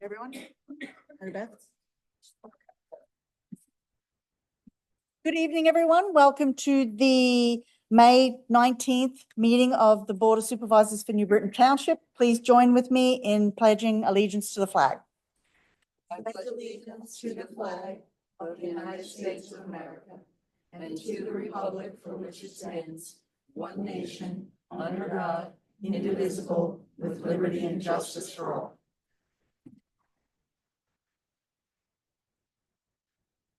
Everyone? Mary Beth? Good evening, everyone. Welcome to the May 19th meeting of the Board of Supervisors for New Britain Township. Please join with me in pledging allegiance to the flag. I pledge allegiance to the flag of the United States of America and to the republic for which it stands, one nation, under God, indivisible, with liberty and justice for all.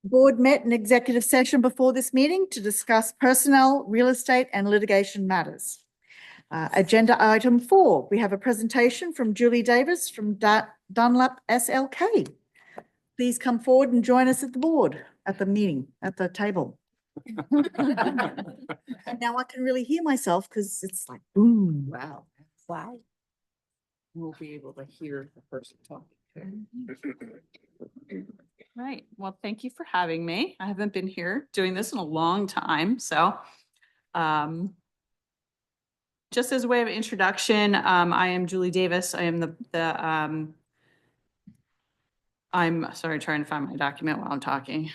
The board met in executive session before this meeting to discuss personnel, real estate and litigation matters. Agenda item 4, we have a presentation from Julie Davis from Dunlap SLK. Please come forward and join us at the board, at the meeting, at the table. And now I can really hear myself because it's like, boom. Wow. Wow. We'll be able to hear the person talking. Right. Well, thank you for having me. I haven't been here doing this in a long time. So just as a way of introduction, I am Julie Davis. I am I'm sorry, trying to find my document while I'm talking.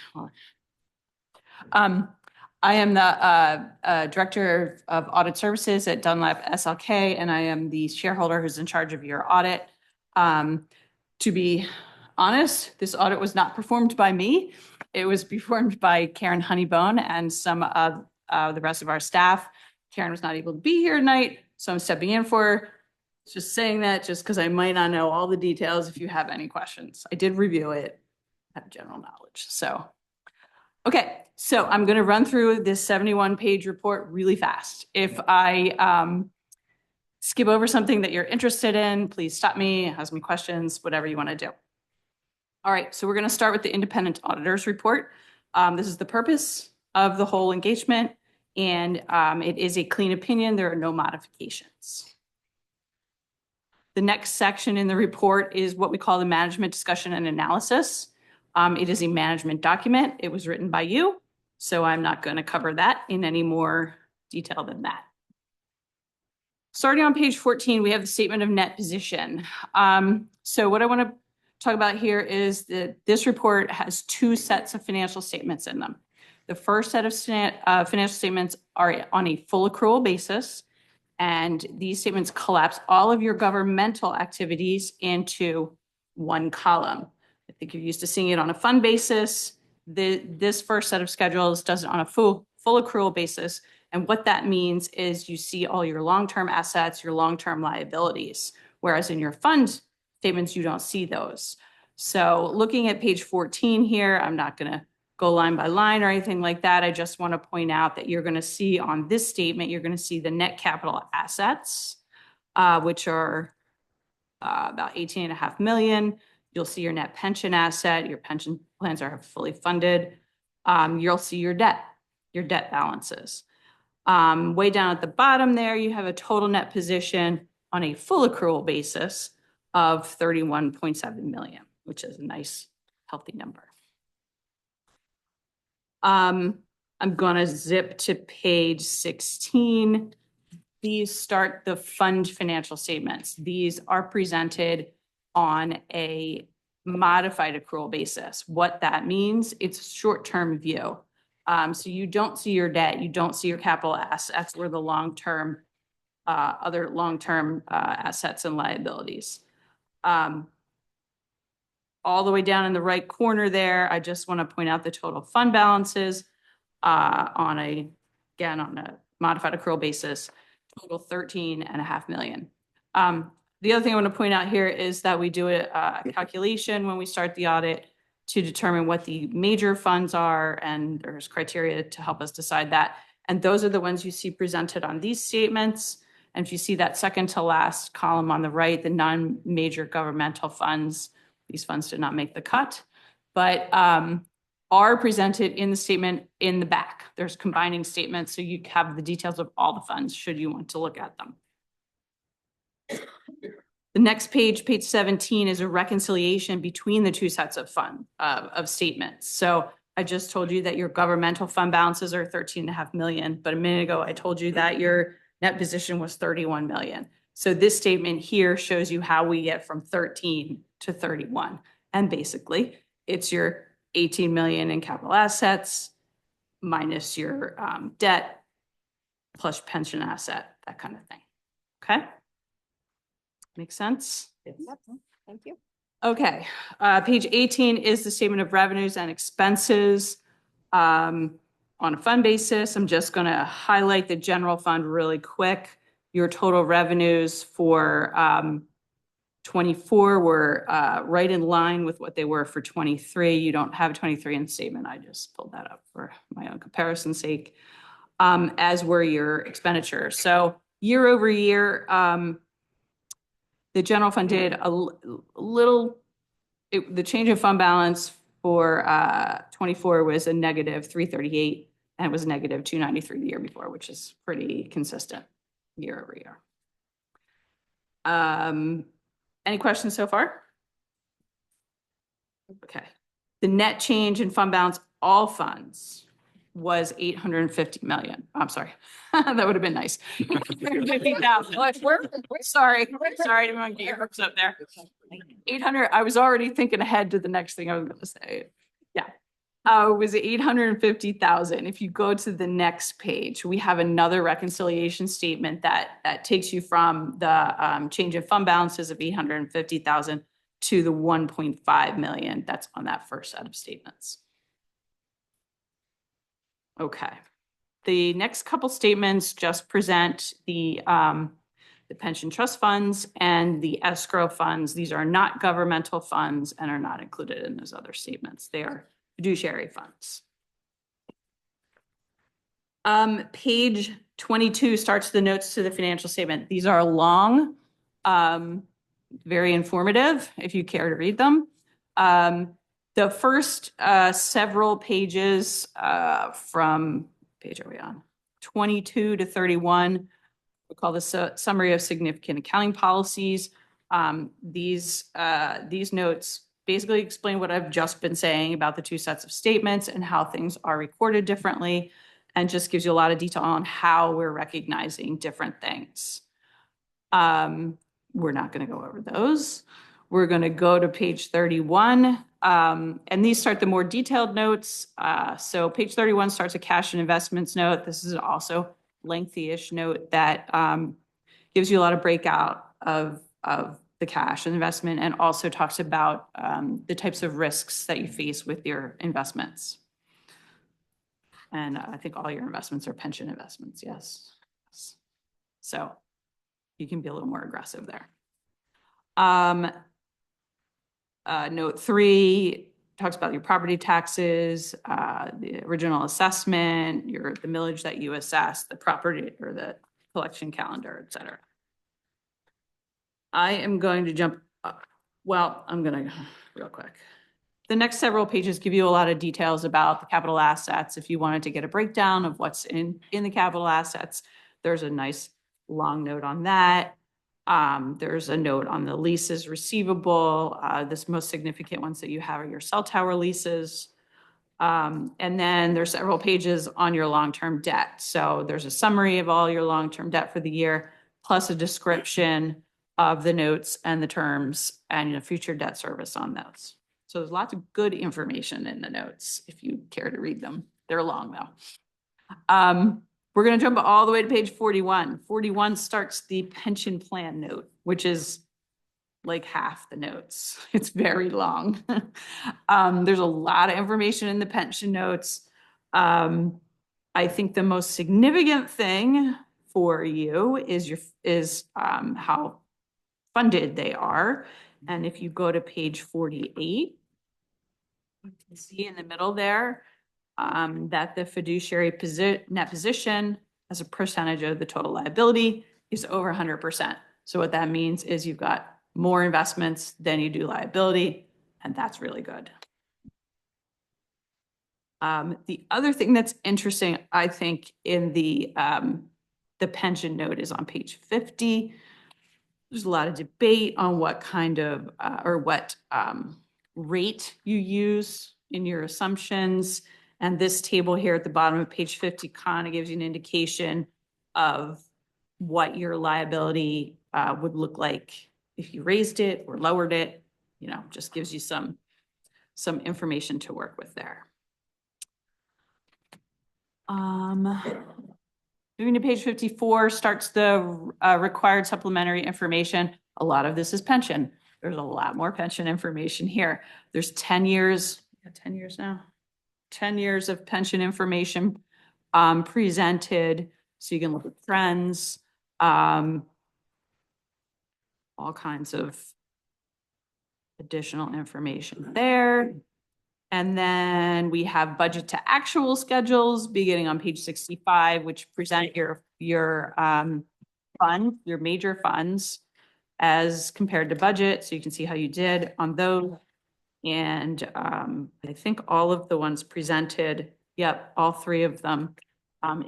I am the Director of Audit Services at Dunlap SLK, and I am the shareholder who's in charge of your audit. To be honest, this audit was not performed by me. It was performed by Karen Honeybone and some of the rest of our staff. Karen was not able to be here tonight, so I'm stepping in for her. Just saying that just because I might not know all the details if you have any questions. I did review it, have general knowledge. So, okay, so I'm going to run through this 71-page report really fast. If I skip over something that you're interested in, please stop me, ask me questions, whatever you want to do. All right, so we're going to start with the independent auditor's report. This is the purpose of the whole engagement, and it is a clean opinion. There are no modifications. The next section in the report is what we call the management discussion and analysis. It is a management document. It was written by you, so I'm not going to cover that in any more detail than that. Starting on page 14, we have the statement of net position. So what I want to talk about here is that this report has two sets of financial statements in them. The first set of financial statements are on a full accrual basis, and these statements collapse all of your governmental activities into one column. I think you're used to seeing it on a fund basis. This first set of schedules does it on a full accrual basis. And what that means is you see all your long-term assets, your long-term liabilities, whereas in your fund statements, you don't see those. So looking at page 14 here, I'm not going to go line by line or anything like that. I just want to point out that you're going to see on this statement, you're going to see the net capital assets, which are about 18.5 million. You'll see your net pension asset. Your pension plans are fully funded. You'll see your debt balances. Way down at the bottom there, you have a total net position on a full accrual basis of 31.7 million, which is a nice, healthy number. I'm going to zip to page 16. These start the fund financial statements. These are presented on a modified accrual basis. What that means, it's a short-term view. So you don't see your debt, you don't see your capital assets or the long-term, other long-term assets and liabilities. All the way down in the right corner there, I just want to point out the total fund balances on a modified accrual basis, total 13.5 million. The other thing I want to point out here is that we do a calculation when we start the audit to determine what the major funds are, and there's criteria to help us decide that. And those are the ones you see presented on these statements. And if you see that second to last column on the right, the non-major governmental funds, these funds did not make the cut, but are presented in the statement in the back. There's combining statements, so you have the details of all the funds should you want to look at them. The next page, page 17, is a reconciliation between the two sets of statements. So I just told you that your governmental fund balances are 13.5 million, but a minute ago I told you that your net position was 31 million. So this statement here shows you how we get from 13 to 31. And basically, it's your 18 million in capital assets minus your debt plus pension asset, that kind of thing. Okay? Makes sense? Thank you. Okay, page 18 is the statement of revenues and expenses. On a fund basis, I'm just going to highlight the general fund really quick. Your total revenues for 24 were right in line with what they were for 23. You don't have 23 in the statement. I just pulled that up for my own comparison's sake, as were your expenditures. So year over year, the general fund did the change of fund balance for 24 was a negative 338 and it was negative 293 the year before, which is pretty consistent year over year. Any questions so far? Okay. The net change in fund balance, all funds, was 850 million. I'm sorry. That would have been nice. 850,000. Sorry, didn't want to get your hopes up there. 800, I was already thinking ahead to the next thing I was going to say. Yeah. It was 850,000. If you go to the next page, we have another reconciliation statement that takes you from the change in fund balances of 850,000 to the 1.5 million that's on that first set of statements. Okay. The next couple statements just present the pension trust funds and the escrow funds. These are not governmental funds and are not included in those other statements. They are fiduciary funds. Page 22 starts the notes to the financial statement. These are long, very informative if you care to read them. The first several pages from page are we on? 22 to 31, we call this a summary of significant accounting policies. These notes basically explain what I've just been saying about the two sets of statements and how things are recorded differently, and just gives you a lot of detail on how we're recognizing different things. We're not going to go over those. We're going to go to page 31, and these start the more detailed notes. So page 31 starts a cash and investments note. This is also lengthy-ish note that gives you a lot of breakout of the cash and investment, and also talks about the types of risks that you face with your investments. And I think all your investments are pension investments, yes. So you can be a little more aggressive there. Note 3 talks about your property taxes, the original assessment, the millage that you assess, the property or the collection calendar, et cetera. I am going to jump up. Well, I'm going to real quick. The next several pages give you a lot of details about the capital assets. If you wanted to get a breakdown of what's in the capital assets, there's a nice long note on that. There's a note on the leases receivable. The most significant ones that you have are your cell tower leases. And then there's several pages on your long-term debt. So there's a summary of all your long-term debt for the year, plus a description of the notes and the terms and future debt service on those. So there's lots of good information in the notes if you care to read them. They're long though. We're going to jump all the way to page 41. 41 starts the pension plan note, which is like half the notes. It's very long. There's a lot of information in the pension notes. I think the most significant thing for you is how funded they are. And if you go to page 48, you can see in the middle there that the fiduciary net position as a percentage of the total liability is over 100%. So what that means is you've got more investments than you do liability, and that's really good. The other thing that's interesting, I think, in the pension note is on page 50. There's a lot of debate on what kind of or what rate you use in your assumptions. And this table here at the bottom of page 50 kind of gives you an indication of what your liability would look like if you raised it or lowered it, just gives you some information to work with there. Moving to page 54 starts the required supplementary information. A lot of this is pension. There's a lot more pension information here. There's 10 years, 10 years now, 10 years of pension information presented. So you can look at trends, all kinds of additional information there. And then we have budget to actual schedules beginning on page 65, which present your major funds as compared to budget. So you can see how you did on those. And I think all of the ones presented, yep, all three of them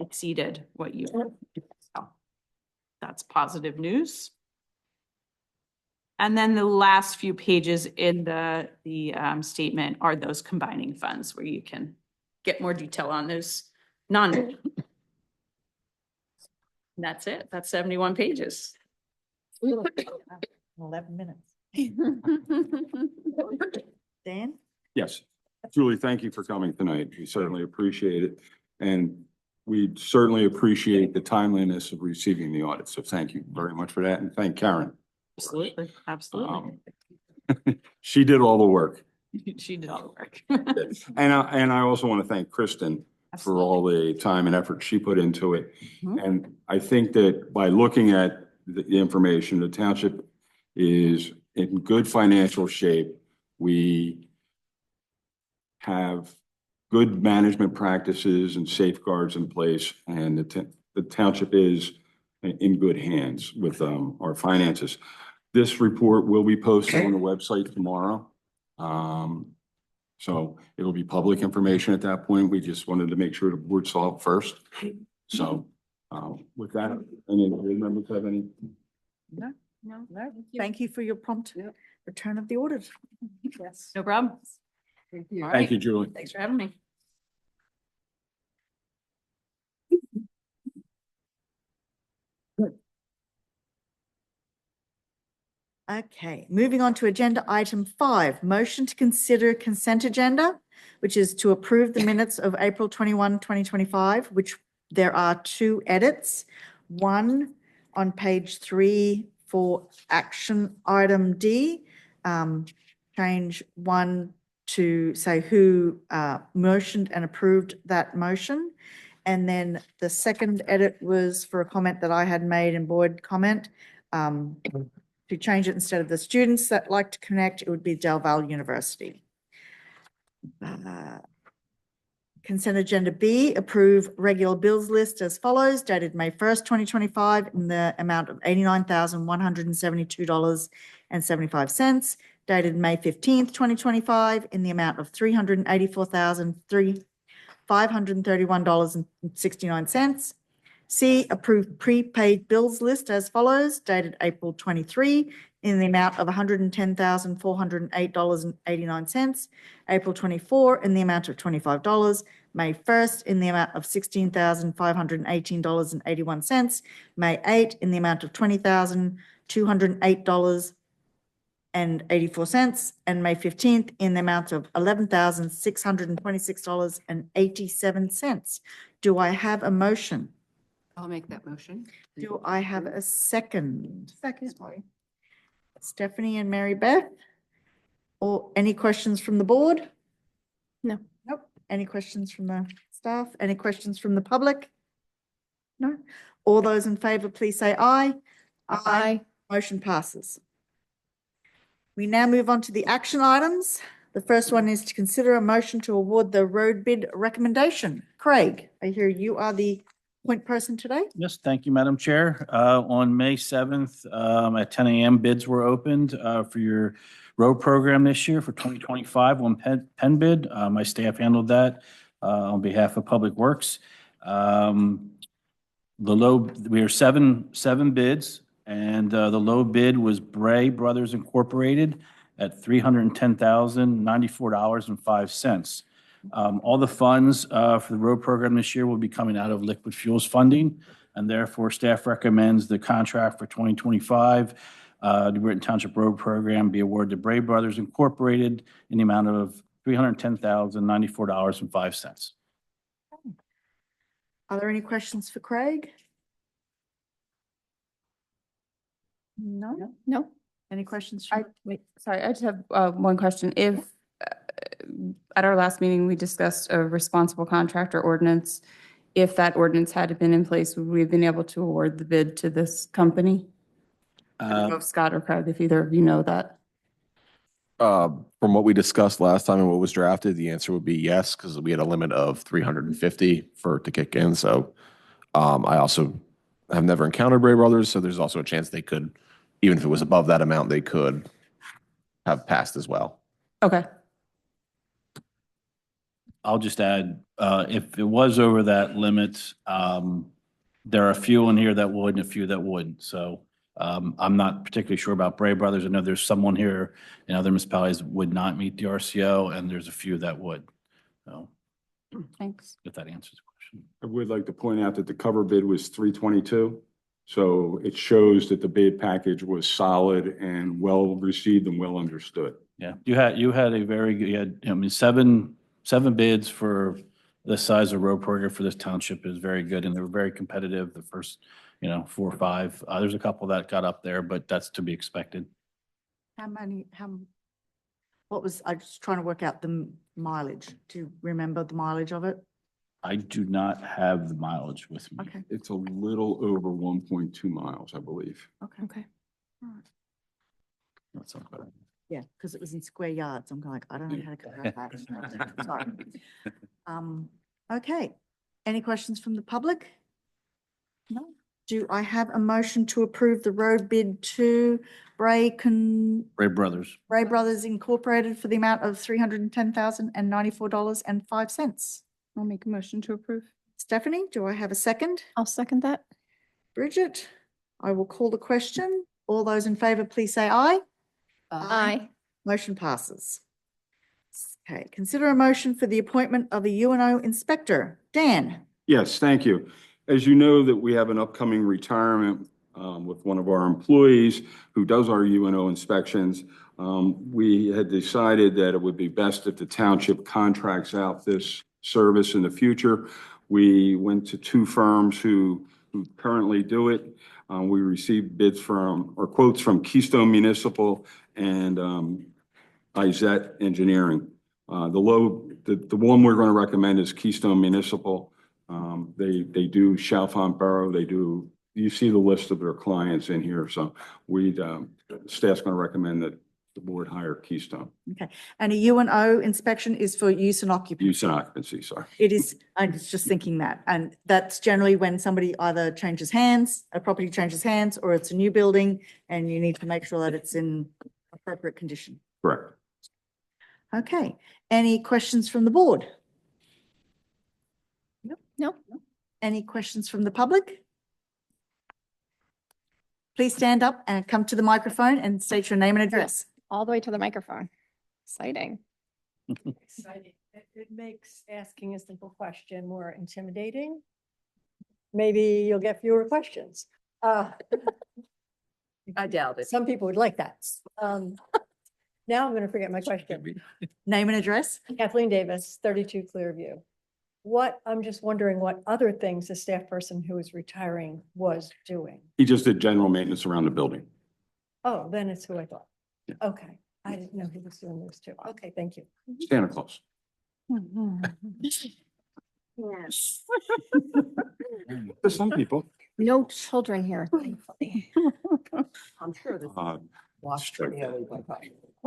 exceeded what you. So that's positive news. And then the last few pages in the statement are those combining funds where you can get more detail on those And that's it. That's 71 pages. 11 minutes. Dan? Yes. Julie, thank you for coming tonight. We certainly appreciate it. And we certainly appreciate the timeliness of receiving the audit. So thank you very much for that. And thank Karen. Absolutely, absolutely. She did all the work. She did all the work. And I also want to thank Kristen for all the time and effort she put into it. Mhm. And I think that by looking at the information, the township is in good financial shape. We have good management practices and safeguards in place, and the township is in good hands with our finances. This report will be posted on the website tomorrow. So it'll be public information at that point. We just wanted to make sure the board saw it first. So with that, any board members have any? No. Thank you for your prompt return of the audit. Yes. No problem. Thank you. All Thank right. you, Julie. Thanks for having me. Okay, moving on to agenda item 5, motion to consider consent agenda, which is to approve the minutes of April 21, 2025, which there are 2 edits. One on page 3 for action item D, change 1 to say who motioned and approved that motion. And then the second edit was for a comment that I had made in Boyd comment. To change it, instead of the students that like to connect, it would be Del Valle University. Consent agenda B, approve regular bills list as follows, dated May 1st, 2025, in the amount of $89,172.75, dated May 15th, 2025, in the amount of $384,531.69. C, approve prepaid bills list as follows, dated April 23, in the amount of $110,408.89. April 24, in the amount of $25. May 1st, in the amount of $16,518.81. May 8, in the amount of $20,208.84. And May 15th, in the amount of $11,626.87. Do I have a motion? I'll make that motion. Do I have a second? Sorry. Stephanie and Mary Beth? Or any questions from the board? No. Nope. Any questions from the staff? Any questions from the public? No? All those in favor, please say aye. Aye. Motion passes. We now move on to the action items. The first one is to consider a motion to award the road bid recommendation. Craig, I hear you are the point person today. Yes, thank you, Madam Chair. On May 7th, at 10 a.m., bids were opened for your road program this year for 2025 on Penn bid. My staff handled that on behalf of Public Works. We are seven bids, and the low bid was Bray Brothers Incorporated at $310,094.05. All the funds for the road program this year will be coming out of liquid fuels funding. and therefore staff recommends the contract for 2025, the Britain Township Road Program be awarded to Bray Brothers Incorporated in the amount of $310,094.05. Are there any questions for Craig? No? No, Any questions? I, wait, sorry, I just have one question. If at our last meeting, we discussed a responsible contractor ordinance, if that ordinance had been in place, would we have been able to award the bid to this company? I don't know if Scott or Craig, if either of you know that. From what we discussed last time and what was drafted, the answer would be yes, because we had a limit of 350 for it to kick in. So I also have never encountered Bray Brothers, so there's also a chance they could, even if it was above that amount, they could have passed as well. Okay. I'll just add, if it was over that limit, there are a few in here that would and a few that wouldn't. So I'm not particularly sure about Bray Brothers. I know there's someone here in other municipalities would not meet the RCO, and there's a few that would. So Thanks. if that answers the question. I would like to point out that the cover bid was 322. So it shows that the bid package was solid and well received and well understood. Yeah, you had a very good, you had, I mean, seven bids for the size of road program for this township is very good, and they were very competitive, the first, 4 or 5. There's a couple that got up there, but that's to be expected. I was trying to work out the mileage. Do you remember the mileage of it? I do not have the mileage with me. Okay, It's a little over 1.2 miles, I believe. okay. Okay. That's not bad. Yeah, because it was in square yards. I'm like, I don't know how to convert that. Sorry. Okay. Any questions from the public? No. Do I have a motion to approve the road bid to Bray Brothers. Bray Brothers Incorporated for the amount of $310,094.05? I'll make a motion to approve. Stephanie, do I have a second? I'll second that. Bridget, I will call the question. All those in favor, please say aye. Aye. Motion passes. Okay, consider a motion for the appointment of a UNO inspector. Dan? Yes, thank you. As you know, that we have an upcoming retirement with one of our employees who does our UNO inspections. We had decided that it would be best if the township contracts out this service in the future. We went to 2 firms who currently do it. We received bids or quotes from Keystone Municipal and Izet Engineering. The one we're going to recommend is Keystone Municipal. They do Chalfont Borough. You see the list of their clients in here. So staff's going to recommend that the board hire Keystone. Okay, and a UNO inspection is for use and occupancy. Use and occupancy, sorry. It is, I was just thinking that, and that's generally when somebody either changes hands, a property changes hands, or it's a new building, and you need to make sure that it's in appropriate condition. Correct. Okay, any questions from the board? No. Any questions from the public? Please stand up and come to the microphone and state your name and address. All the way to the microphone. Exciting. Exciting. It makes asking a simple question more intimidating. Maybe you'll get fewer questions. I doubt it. Some people would like that. Now I'm going to forget my question. Name and address? Kathleen Davis, 32 Clearview. I'm just wondering what other things the staff person who is retiring was doing. He just did general maintenance around the building. Oh, then it's who I thought. Yeah. Okay, I didn't know he was doing those too. Okay, thank you. Santa Claus. Yes. For some people. No children here, thankfully. I'm sure this.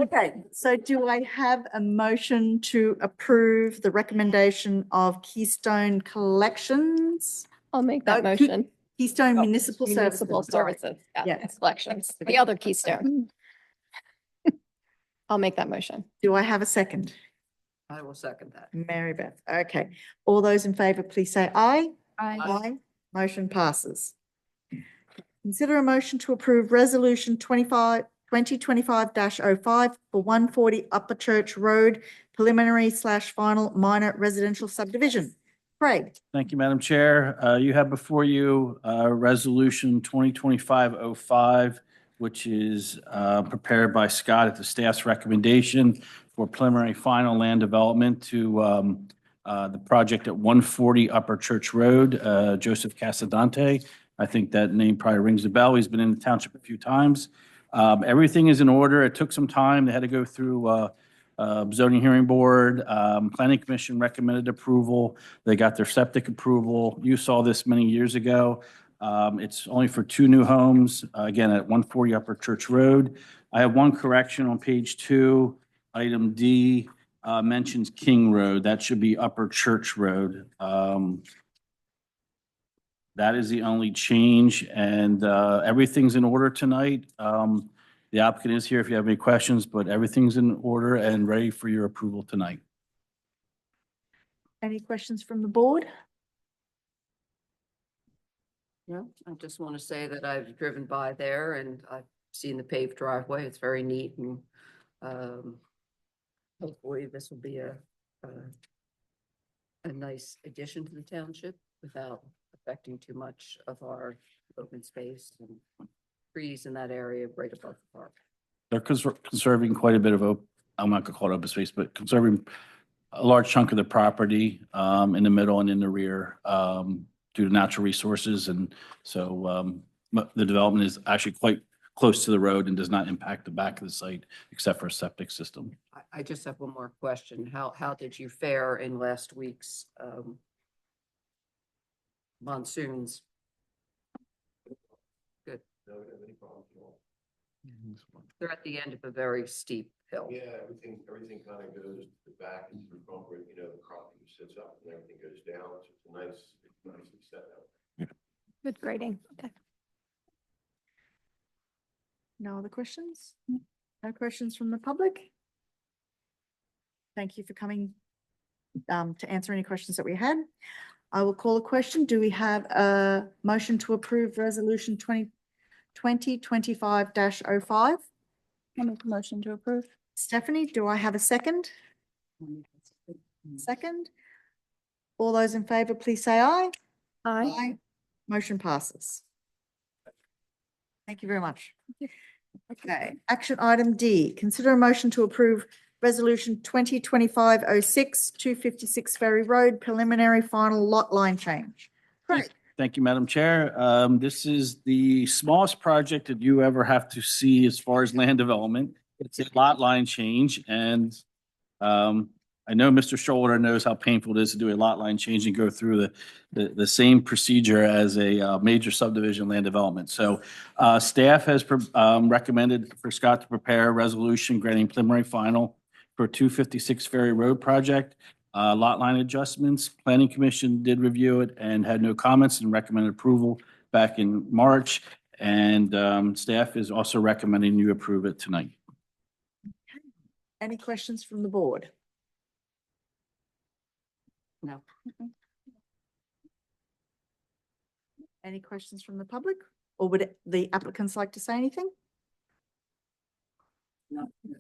Okay, so do I have a motion to approve the recommendation of Keystone Collections? I'll make that No, motion. Keystone Municipal Municipal Services. Services. Yes. Collections, the other Keystone. I'll make that motion. Do I have a second? I will second that. Mary Beth, okay. All those in favor, please say aye. Aye. Aye. Motion passes. Consider a motion to approve Resolution 2025-05 for 140 Upper Church Road preliminary/final minor residential subdivision. Craig, Thank you, Madam Chair. You have before you Resolution 2025-05, which is prepared by Scott at the staff's recommendation for preliminary final land development to the project at 140 Upper Church Road, Joseph Casadante. I think that name probably rings a bell. He's been in the township a few times. Everything is in order. It took some time. They had to go through zoning hearing board, planning commission recommended approval. They got their septic approval. You saw this many years ago. It's only for 2 new homes, again, at 140 Upper Church Road. I have one correction on page 2. Item D mentions King Road. That should be Upper Church Road. That is the only change, and everything's in order tonight. The applicant is here if you have any questions, but everything's in order and ready for your approval tonight. any questions from the board? Yeah, I just want to say that I've driven by there and I've seen the paved driveway. It's very neat and hopefully this will be a nice addition to the township without affecting too much of our open space and trees in that area right above the park. They're conserving quite a bit of, I'm not gonna call it open space, but conserving a large chunk of the property in the middle and in the rear due to natural resources. And so the development is actually quite close to the road and does not impact the back of the site except for a septic system. I just have one more question. How did you fare in last week's monsoons? Good. They're at the end of a very steep hill. Yeah, everything kind of goes back into the front where, you know, the property sits up and everything goes down. So it's nicely set up. Good grading. Okay. No other questions? No questions from the public? Thank you for coming to answer any questions that we had. I will call a question. Do we have a motion to approve resolution 2025-05? I'll make a motion to approve. Stephanie, do I have a second? Second. All those in favor, please say aye. Aye. Motion passes. Thank you very much. Okay, action item D, consider a motion to approve resolution 2025-06, 256 Ferry Road, preliminary final lot line change. Great. Thank you, Madam Chair. This is the smallest project that you ever have to see as far as land development. It's a lot line change, and I know Mr. Shoulder knows how painful it is to do a lot line change and go through the same procedure as a major subdivision land development. So staff has recommended for Scott to prepare a resolution granting preliminary final for 256 Ferry Road project. Lot line adjustments. Planning Commission did review it and had no comments and recommended approval back in March. And staff is also recommending you approve it tonight. Any questions from the board? No. Any questions from the public? Or would the applicants like to say anything?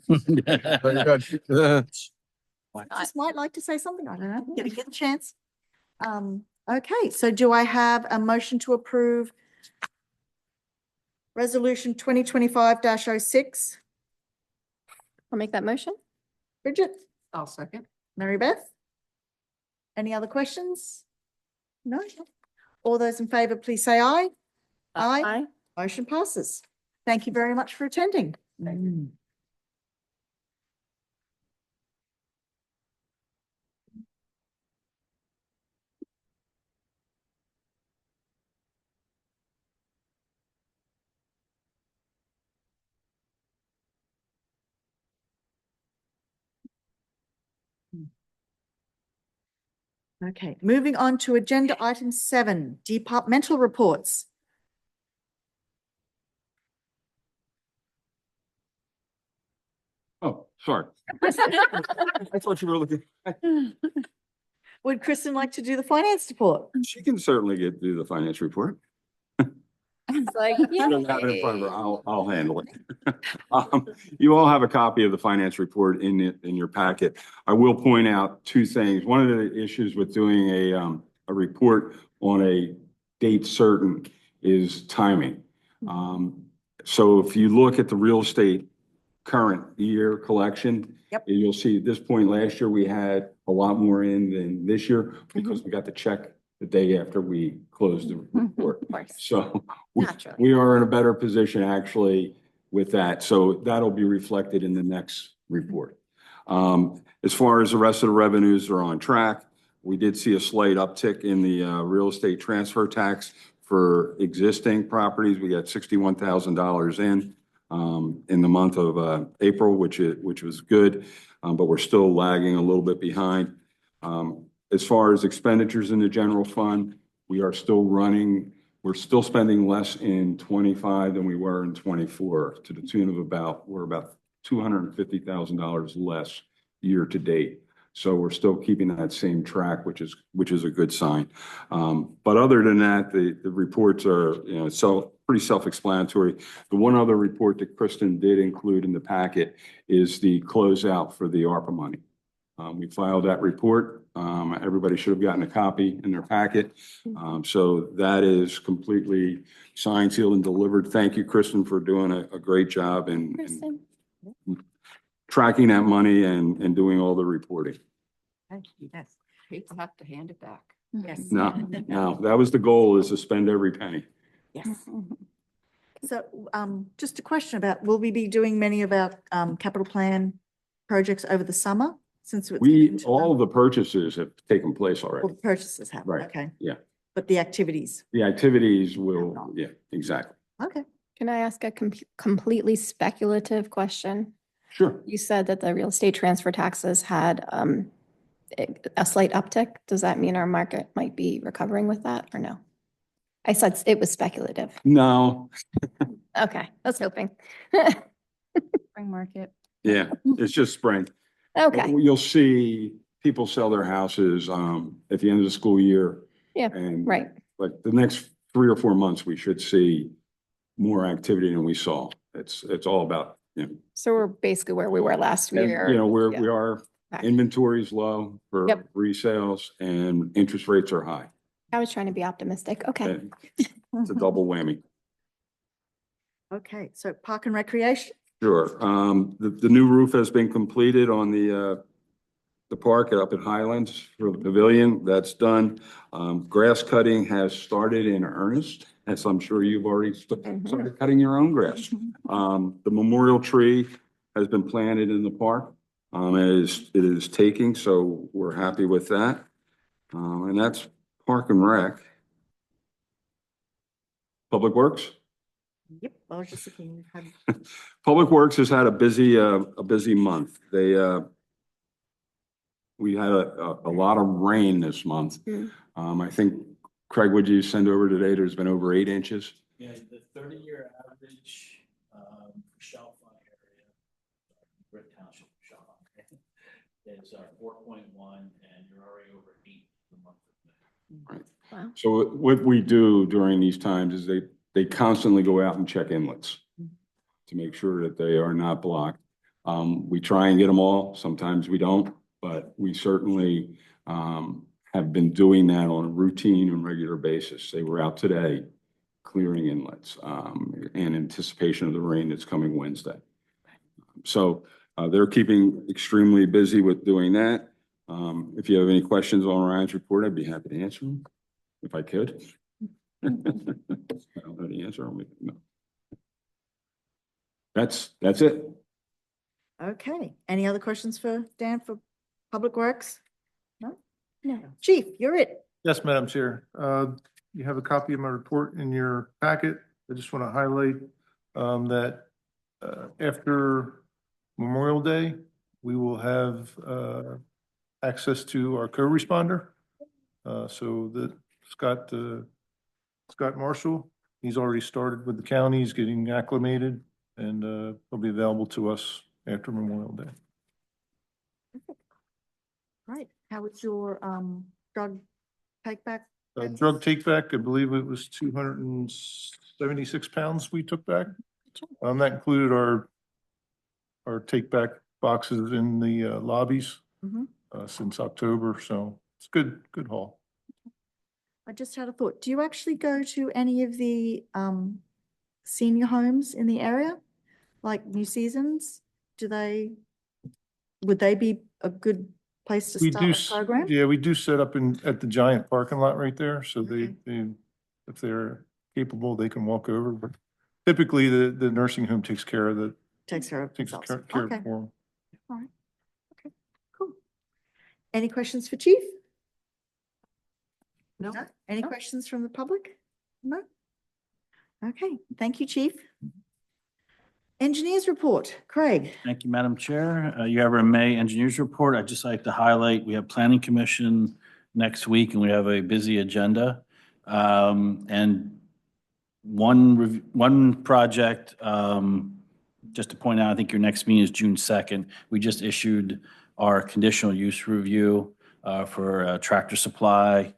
Very good. Just might like to say something. I don't know. Get a chance. Okay, so do I have a motion to approve resolution 2025-06? I'll make that motion. Bridget, I'll second. Mary Beth? Any other questions? No? All those in favor, please say aye. Aye. Motion passes. Thank you very much for attending. Okay, moving on to agenda item 7, departmental reports. Oh, sorry. I thought you were looking. Would Kristen like to do the finance report? She can certainly do the finance report. It's like, I don't have it in front of her. I'll handle it. You all have a copy of the finance report in your packet. I will point out 2 things. One of the issues with doing a report on a date certain is timing. So if you look at the real estate current year collection. Yep. You'll see at this point last year, we had a lot more in than this year because we got the check the day after we closed the report. Of course. So Naturally. we are in a better position actually with that. So that'll be reflected in the next report. As far as the rest of the revenues are on track, we did see a slight uptick in the real estate transfer tax for existing properties. We got $61,000 in the month of April, which was good, but we're still lagging a little bit behind. As far as expenditures in the general fund, we're still spending less in 25 than we were in 24 to the tune of we're about $250,000 less year to date. So we're still keeping that same track, which is a good sign. But other than that, the reports are, pretty self-explanatory. The one other report that Kristen did include in the packet is the closeout for the ARPA money. We filed that report. Everybody should have gotten a copy in their packet. So that is completely signed, sealed, and delivered. Thank you, Kristen, for doing a great job in Kristen. tracking that money and doing all the reporting. Yes. Hate to have to hand it back. Yes. No, that was the goal, is to spend every penny. Yes. So, just a question about, will we be doing many of our, capital plan projects over the summer? Since it's into All of the purchases have taken place all already. the purchases have, Right. okay. Yeah. But the activities, The activities will, yeah, exactly. okay. Can I ask a completely speculative question? Sure. You said that the real estate transfer taxes had a slight uptick. Does that mean our market might be recovering with that or no? I said it was speculative. No, Okay, I was hoping. Spring market. yeah, it's just spring. Okay, You'll see people sell their houses at the end of the school year. Yeah, And right. like the next 3 or 4 months, we should see more activity than we saw. It's all about, So we're basically where we were last and, year. where Yeah. we are, Okay. inventory's low for Yep. resales and interest rates are high. I was trying to be optimistic. Okay. And It's a double whammy. Okay, so Park and Recreation, Sure. The new roof has been completed on the park up at Highlands for the pavilion. That's done. Grass cutting has started in earnest, as I'm sure you've already started cutting your own grass. The memorial tree has been planted in the park. It is taking, so we're happy with that. And that's Park and Rec. Public Works? yep, I was just looking. Public Works has had a busy month. We had a lot of rain this month. Mm. I think, Craig, would you send over today? There's been over 8 inches. Yeah, the 30-year average, Chalfont area, Britt Township, Chalfont, is 4.1, and you're already over 8 for the month of May. Right. Wow. So what we do during these times is they constantly go out and check inlets to make sure that they are not blocked. We try and get them all. Sometimes we don't, but we certainly have been doing that on a routine and regular basis. They were out today clearing inlets in anticipation of the rain that's coming Wednesday. So they're keeping extremely busy with doing that. If you have any questions on Ryan's report, I'd be happy to answer them if I could. I don't know the answer. No. That's it. Okay, any other questions for Dan for Public Works? No? No. Chief, you're it. Yes, Madam Chair. You have a copy of my report in your packet. I just want to highlight that after Memorial Day, we will have access to our co-responder. So that Scott Marshall, he's already started with the county. He's getting acclimated, and he'll be available to us after Memorial Day. Right, how was your drug take back? Drug take back, I believe it was 276 pounds we took back. That included our take back boxes in the lobbies Mhm. since October, so it's good haul. I just had a thought. Do you actually go to any of the senior homes in the area? Like New Seasons? Would they be a good place to We do, start a program? yeah, we do set up at the giant parking lot right there, so Okay. if they're capable, they can walk over, but typically the nursing home takes care of Takes care of takes themselves. care Okay, for them. all right. Okay, cool. Any questions for Chief? No. Any questions from the public? No? Okay, thank you, Chief. Engineers report, Craig. Thank you, Madam Chair. You have our May engineers report. I'd just like to highlight, we have Planning Commission next week and we have a busy agenda. And one project, just to point out, I think your next meeting is June 2nd. We just issued our conditional use review for Tractor Supply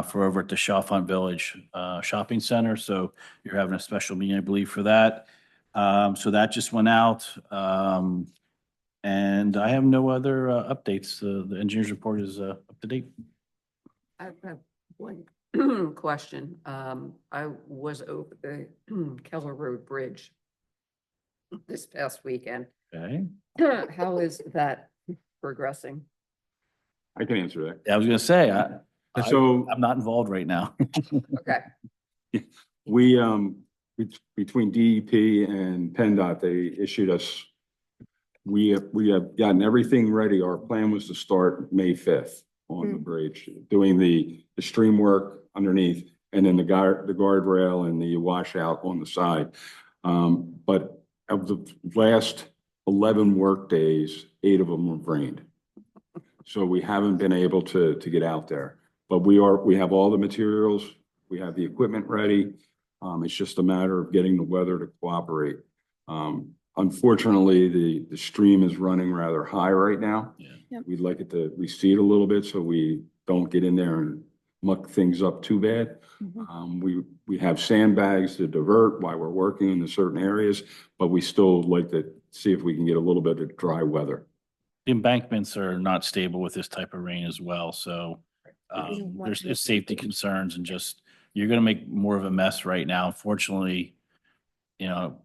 for over at the Chalfont Village Shopping Center. So you're having a special meeting, I believe, for that. So that just went out. And I have no other updates. The engineer's report is up to date. I have one question. I was over the Keller Road Bridge this past weekend. Okay. How is that progressing? I can answer that. I was gonna say, So I'm not involved right now. Okay. we, between DEP and PennDOT, they issued us, we have gotten everything ready. Our plan was to start May 5th on the bridge, doing the stream work underneath and then the guardrail and the washout on the side. But of the last 11 work days, 8 of them were rained. So we haven't been able to get out there, but we have all the materials, we have the equipment ready. It's just a matter of getting the weather to cooperate. Unfortunately, the stream is running rather high right now. Yeah. Yep. We'd like it to recede a little bit so we don't get in there and muck things up too bad. We have sandbags to divert while we're working in the certain areas, but we still like to see if we can get a little bit of dry weather. The embankments are not stable with this type of rain as well, so there's safety concerns and just, you're gonna make more of a mess right now. Unfortunately, you know,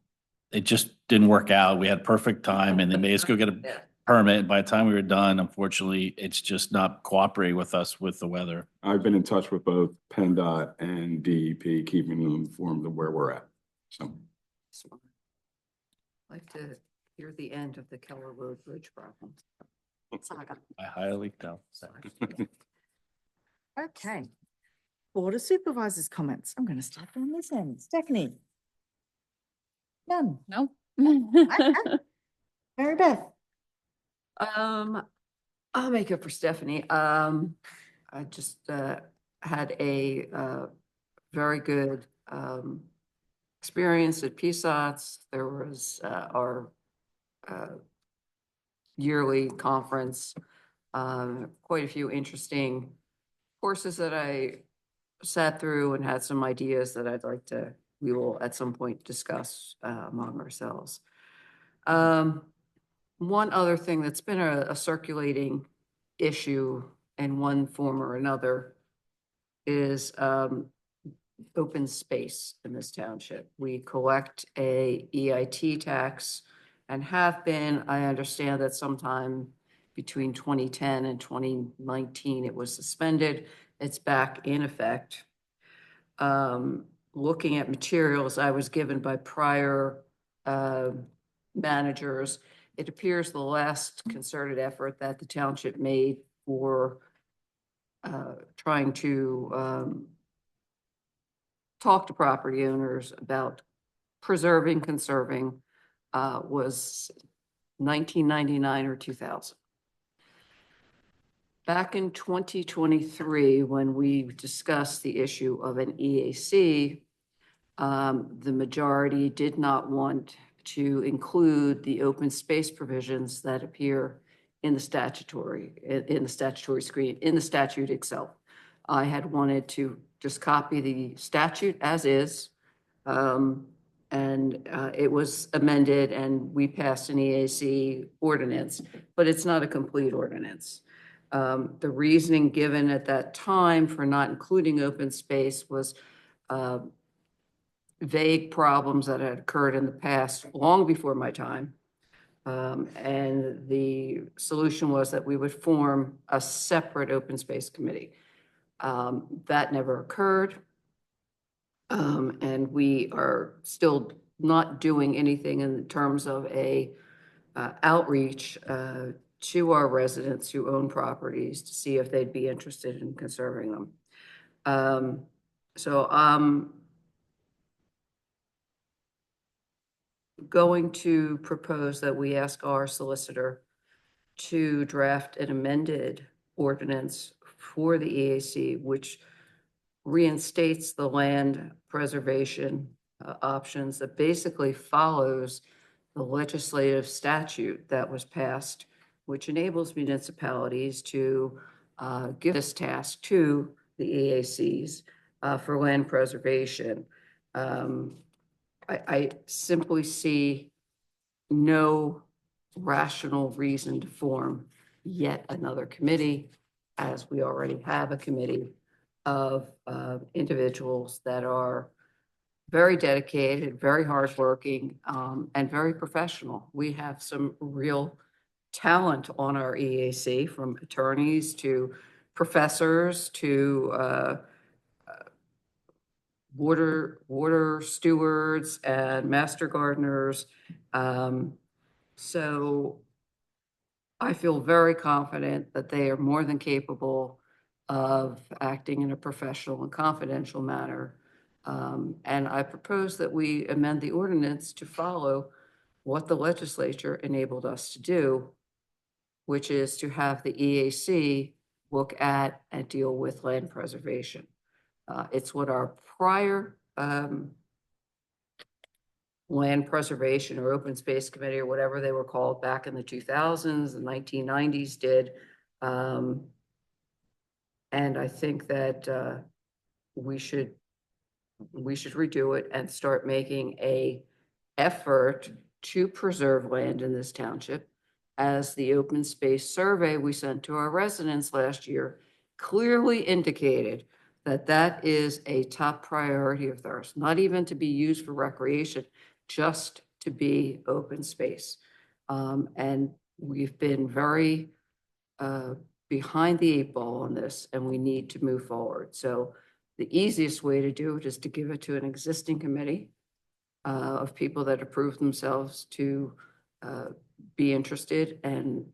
it just didn't work out. We had perfect time and they made us go get a Yeah. permit. By the time we were done, unfortunately, it's just not cooperating with us with the weather. I've been in touch with both PennDOT and DEP, keeping them informed of where we're at. So Like to hear the end of the Keller Road Bridge problem. I highly doubt. Okay. Board of Supervisors comments. I'm going to start from this end. Stephanie? None. No. Mary Beth? I'll make it for Stephanie. I just had a very good experience at PSOTS. There was our yearly conference, quite a few interesting courses that I sat through and had some ideas that we will at some point discuss among ourselves. One other thing that's been a circulating issue in one form or another is open space in this township. We collect a EIT tax and have been. I understand that sometime between 2010 and 2019, it was suspended. It's back in effect. Looking at materials I was given by prior managers, it appears the last concerted effort that the township made for trying to talk to property owners about preserving, conserving was 1999 or 2000. Back in 2023, when we discussed the issue of an EAC, the majority did not want to include the open space provisions that appear in the statutory screen, in the statute itself. I had wanted to just copy the statute as is, and it was amended and we passed an EAC ordinance, but it's not a complete ordinance. The reasoning given at that time for not including open space was vague problems that had occurred in the past, long before my time. And the solution was that we would form a separate open space committee. That never occurred. And we are still not doing anything in terms of a outreach to our residents who own properties to see if they'd be interested in conserving them. So I'm going to propose that we ask our solicitor to draft an amended ordinance for the EAC, which reinstates the land preservation options that basically follows the legislative statute that was passed, which enables municipalities to give this task to the EACs for land preservation. I simply see no rational reason to form yet another committee, as we already have a committee of individuals that are very dedicated, very hardworking, and very professional. We have some real talent on our EAC, from attorneys to professors to water stewards and master gardeners. So I feel very confident that they are more than capable of acting in a professional and confidential manner. And I propose that we amend the ordinance to follow what the legislature enabled us to do, which is to have the EAC look at and deal with land preservation. It's what our prior land preservation or open space committee, or whatever they were called back in the 2000s and 1990s did. And I think that we should redo it and start making a effort to preserve land in this township, as the open space survey we sent to our residents last year clearly indicated that that is a top priority of theirs, not even to be used for recreation, just to be open space. And we've been very behind the 8 ball on this, and we need to move forward. So the easiest way to do it is to give it to an existing committee of people that approve themselves to be interested, and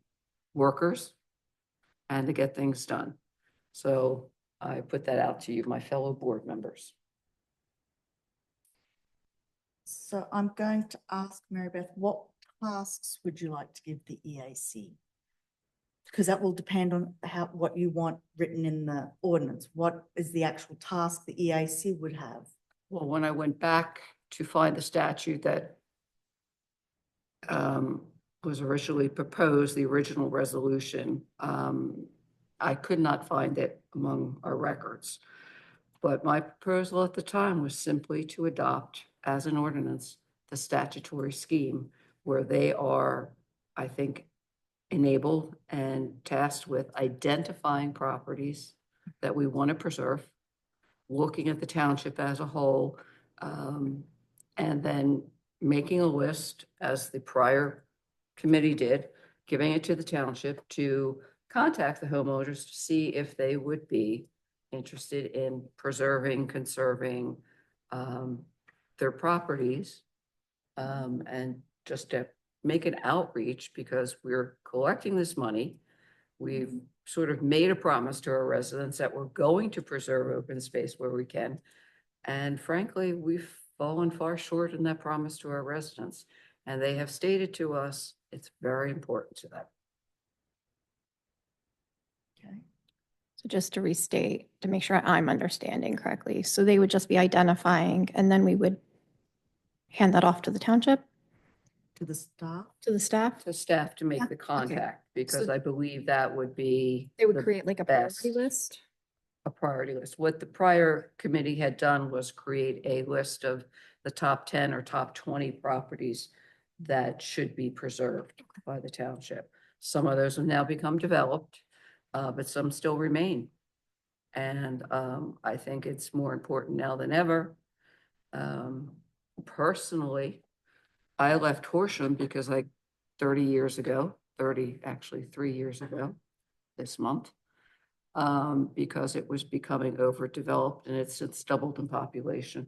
workers, and to get things done. So I put that out to you, my fellow board members. So I'm going to ask Mary Beth, what tasks would you like to give the EAC? Because that will depend on what you want written in the ordinance. What is the actual task the EAC would have? Well, when I went back to find the statute that was originally proposed, the original resolution, I could not find it among our records. But my proposal at the time was simply to adopt as an ordinance the statutory scheme, where they are, I think, enabled and tasked with identifying properties that we want to preserve, looking at the township as a whole, and then making a list, as the prior committee did, giving it to the township to contact the homeowners to see if they would be interested in preserving, conserving their properties, and just to make an outreach, because we're collecting this money. We've sort of made a promise to our residents that we're going to preserve open space where we can. And frankly, we've fallen far short in that promise to our residents. And they have stated to us, it's very important to them. Okay. So just to restate, to make sure I'm understanding correctly, so they would just be identifying, and then we would hand that off to the township, To the staff? to the staff? To staff to Yeah, make the contact, because So- I believe that would be. They would the create like a best. priority list? A priority list. What the prior committee had done was create a list of the top 10 or top 20 properties that should be preserved by the township. Some of those have now become developed. but some still remain. And I think it's more important now than ever. Personally, I left Horsham because 30 years ago, 3 years ago this month, because it was becoming overdeveloped and it's doubled in population.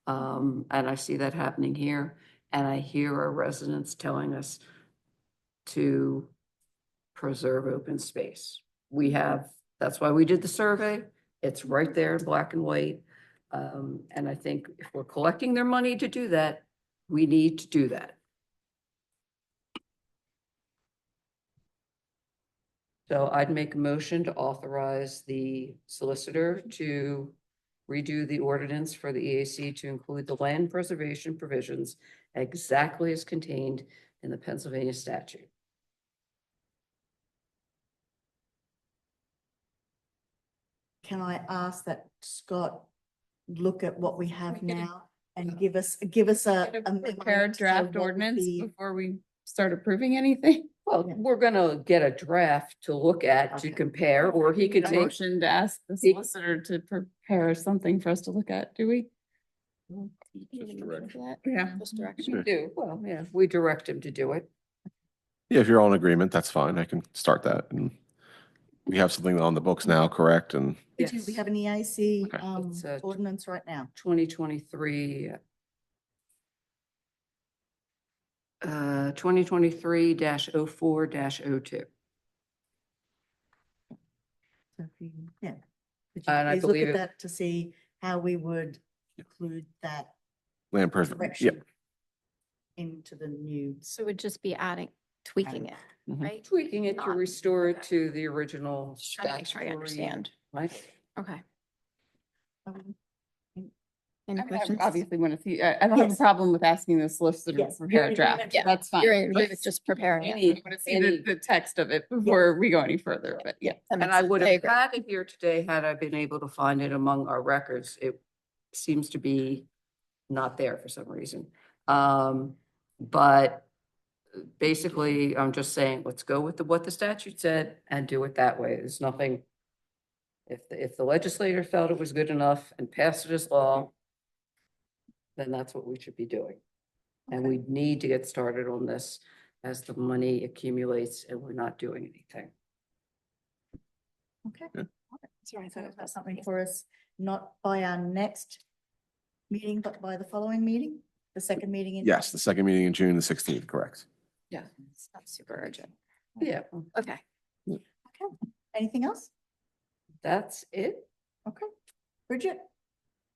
And I see that happening here, and I hear our residents telling us to preserve open space. That's why we did the survey. It's right there in black and white. And I think if we're collecting their money to do that, we need to do that. So I'd make a motion to authorize the solicitor to redo the ordinance for the EAC to include the land preservation provisions exactly as contained in the Pennsylvania statute. Can I ask that Scott look at what we have now and give us a Prepare a draft ordinance before we start approving anything. Well, we're gonna get a draft to look at, to compare, or he could take, Motion to ask the solicitor to prepare something for us to look at, do we? Just direction. Yeah. Just direction. we direct him to do it. Yeah, if you're all in agreement, that's fine. I can start that. And we have something on the books now, correct? And We do. We have an EAC Okay. It's, ordinance right now. 2023. 2023-04-02. So if you- Yeah. Could And I you please look believe at it- that to see how we would include that land preservation, direction yep. into the new. So it would just be tweaking it, right? Tweaking it to Not- restore it to the original. Just trying to make sure I statutory understand. language. Okay. um, Any I questions? obviously want to see, I don't have a Yes. problem with asking the solicitor Yes, to prepare you're a in draft. agreement. Yeah, That's fine. You're in But agreement, just preparing it. I want to see the text of it before we go any further, but yeah. That And makes I sense. would have agree. had it here today had I been able to find it among our records. It seems to be not there for some reason. But basically, I'm just saying, let's go with what the statute said and do it that way. There's nothing. If the legislator felt it was good enough and passed it as law, then that's what we should be doing. And we need to get started on this as the money accumulates and we're not doing anything. Okay. Good. Sorry, I thought it was something for us, not by our next meeting, but by the following meeting, the second meeting in. Yes, the second meeting in June, the 16th, correct. Yeah. It's not super urgent. Yeah, Okay. Okay. Anything else? that's it. Okay. Bridget?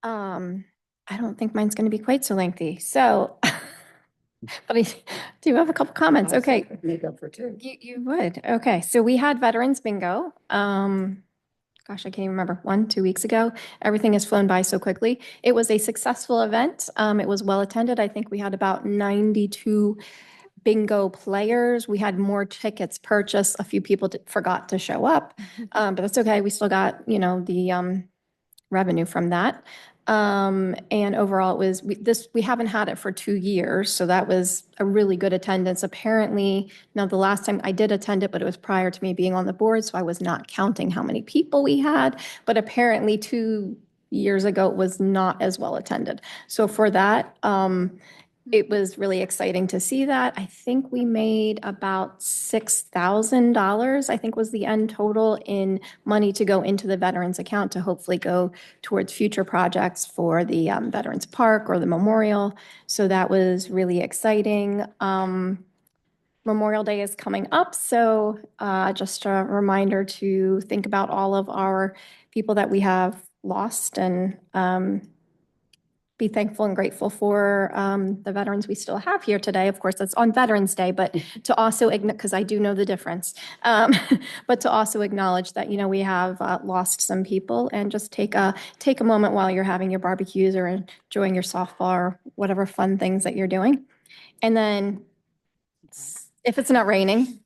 I don't think mine's going to be quite so lengthy. So, but I do have a couple comments. I'll Okay. Make up for two. You would. Okay. So we had Veterans Bingo. Gosh, I can't even remember, 2 weeks ago. Everything has flown by so quickly. It was a successful event. It was well attended. I think we had about 92 bingo players. We had more tickets purchased. A few people forgot to show up, but that's okay. We still got, the revenue from that. And overall it was, we haven't had it for 2 years. So that was a really good attendance. Apparently, now the last time I did attend it, but it was prior to me being on the board. So I was not counting how many people we had, but apparently 2 years ago, it was not as well attended. So for that, it was really exciting to see that. I think we made about $6,000, I think was the end total in money to go into the veterans account to hopefully go towards future projects for the Veterans Park or the memorial. So that was really exciting. Memorial Day is coming up, so just a reminder to think about all of our people that we have lost and be thankful and grateful for the veterans we still have here today. Of course, that's on Veterans Day, but to also, because I do know the difference, but to also acknowledge that, we have lost some people and just take a moment while you're having your barbecues or enjoying your softball or whatever fun things that you're doing. And then if it's not raining,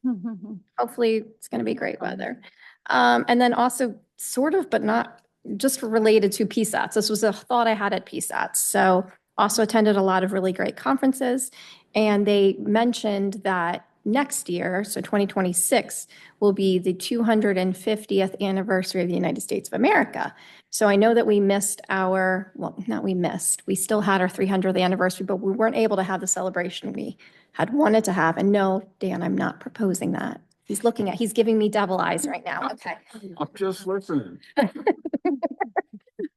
hopefully it's going to be great weather. And then also sort of, but not just related to PSATs. This was a thought I had at PSATs. So also attended a lot of really great conferences. And they mentioned that next year, so 2026, will be the 250th anniversary of the United States of America. So I know that we missed we still had our 300th anniversary, but we weren't able to have the celebration we had wanted to have. And no, Dan, I'm not proposing that. He's giving me devil eyes right now. Okay. I'm just listening.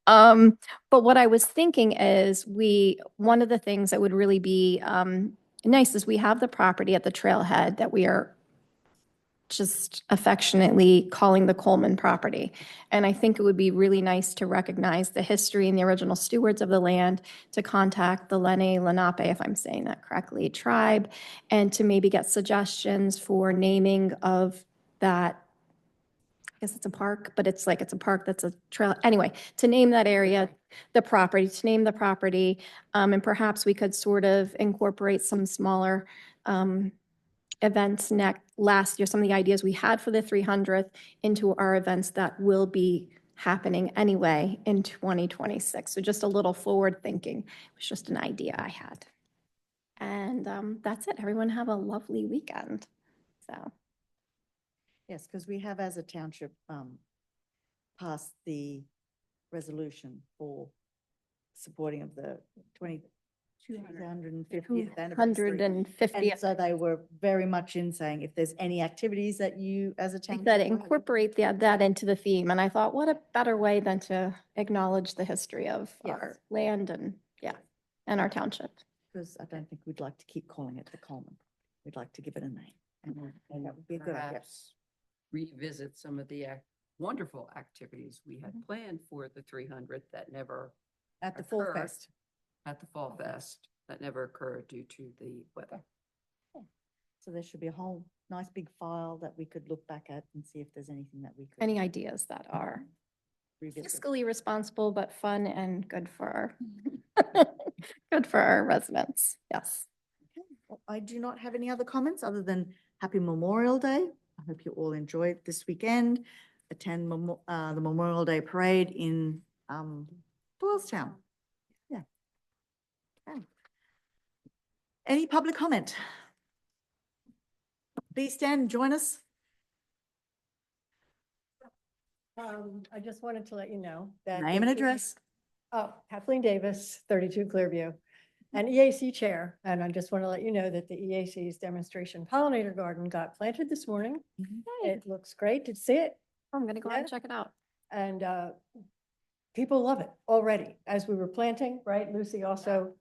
But what I was thinking is one of the things that would really be nice is we have the property at the trailhead that we are just affectionately calling the Coleman property. And I think it would be really nice to recognize the history and the original stewards of the land, to contact the Lenni Lenape, if I'm saying that correctly, tribe, and to maybe get suggestions for naming of that. I guess it's a park, but it's a park that's a trail. Anyway, to name that area, to name the property, and perhaps we could sort of incorporate some smaller events last year, some of the ideas we had for the 300th into our events that will be happening anyway in 2026. So just a little forward thinking. It was just an idea I had. And that's it. Everyone have a lovely weekend. So. Yes, because we have, as a township, passed the resolution for supporting of the 250th anniversary. 150th. And so they were very much in saying, if there's any activities that you, as a township. That incorporate that into the theme. And I thought, what a better way than to acknowledge the history of Yes. our land and our township. Because I don't think we'd like to keep calling it the Coleman. We'd like to give it a name. And that would be a good idea. Perhaps revisit some of the wonderful activities we had planned for the 300th that never At the Fall occurred. Fest. At the Fall Fest, that never occurred due to the weather. So there should be a whole nice big file that we could look back at and see if there's anything that we could. Any ideas that are revisit. fiscally responsible, but fun and good for our residents. Yes. Okay. Well, I do not have any other comments other than happy Memorial Day. I hope you all enjoy this weekend. Attend the Memorial Day Parade in Doylestown. Yeah. Okay. Any public comment? Please stand and join us. I just wanted to let you know that. Name and address. Oh, Kathleen Davis, 32 Clearview, and EAC Chair. And I just want to let you know that the EAC's demonstration pollinator garden got planted this morning. It looks great to see it. I'm going to go out and Yeah. check it out. And people love it already. As we were planting, right? Lucy also,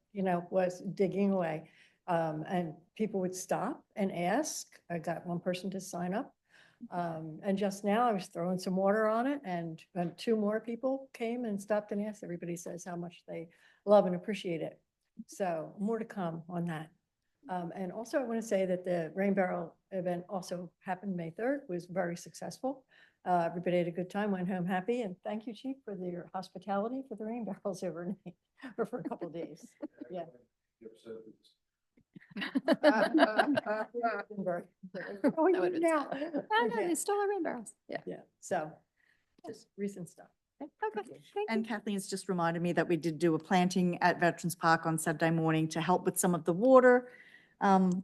was digging away. And people would stop and ask. I got one person to sign up. And just now I was throwing some water on it, and 2 more people came and stopped and asked. Everybody says how much they love and appreciate it. So more to come on that. And also I want to say that the Rain Barrel event also happened May 3rd, was very successful. Everybody had a good time, went home happy, and thank you, Chief, for your hospitality for the Rain Barrels overnight or for a couple of days. Yeah. Oh, you would've been now. Oh, no, Okay. they still are rain barrels. Yeah. Yeah, so just recent stuff. Okay, thank you. And Kathleen's just reminded me that we did do a planting at Veterans Park on Saturday morning to help with some of the water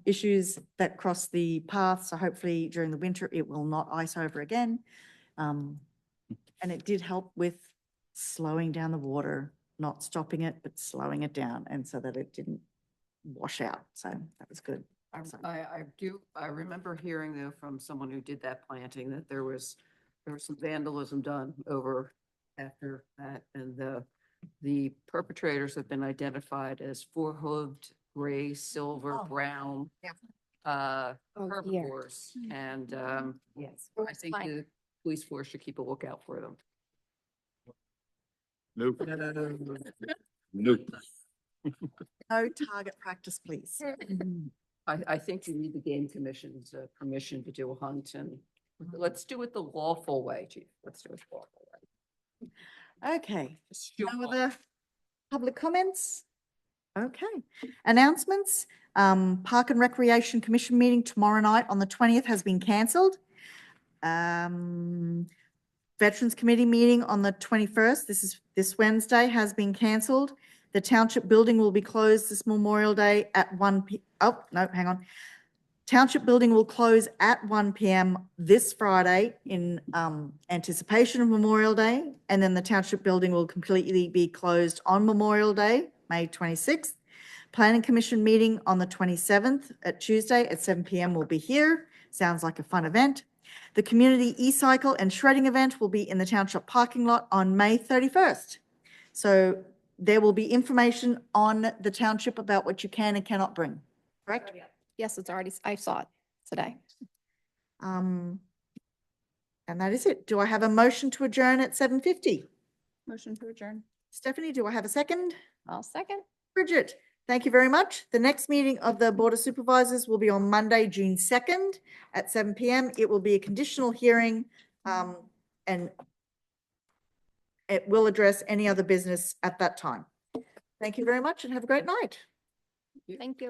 issues that cross the path. So hopefully during the winter, it will not ice over again. And it did help with slowing down the water, not stopping it, but slowing it down, and so that it didn't wash out. So that was good. So- I remember hearing though from someone who did that planting that there was some vandalism done over after that, and the perpetrators have been identified as 4-hooved, gray, silver, Oh. brown Yeah. Oh, dear. herbivores, and Yes. I think Fine. the police force should keep a lookout for them. Nope. Nope. No target practice, please. I think you need the game commission's permission to do a hunt, and let's do it the lawful way, Chief. Let's do it the lawful way. Okay. No Sure. other public comments? Okay. Announcements. Park and Recreation Commission meeting tomorrow night on the 20th has been cancelled. Veterans Committee meeting on the 21st, this Wednesday, has been cancelled. The Township Building will be closed this Memorial Day at 1 p.m. Oh, no, hang on. Township building will close at 1 p.m. this Friday in anticipation of Memorial Day. And then the Township building will completely be closed on Memorial Day, May 26th. Planning Commission meeting on the 27th at Tuesday at 7 p.m. will be here. Sounds like a fun event. The community e-cycle and shredding event will be in the Township parking lot on May 31st. So there will be information on the Township about what you can and cannot bring, correct? Yes, it's already, I saw it today. And that is it. Do I have a motion to adjourn at 7:50? Motion to adjourn. Stephanie, do I have a second? I'll second. Bridget, thank you very much. The next meeting of the Board of Supervisors will be on Monday, June 2nd at 7 p.m. It will be a conditional hearing, and it will address any other business at that time. Thank you very much and have a great night. Thank you.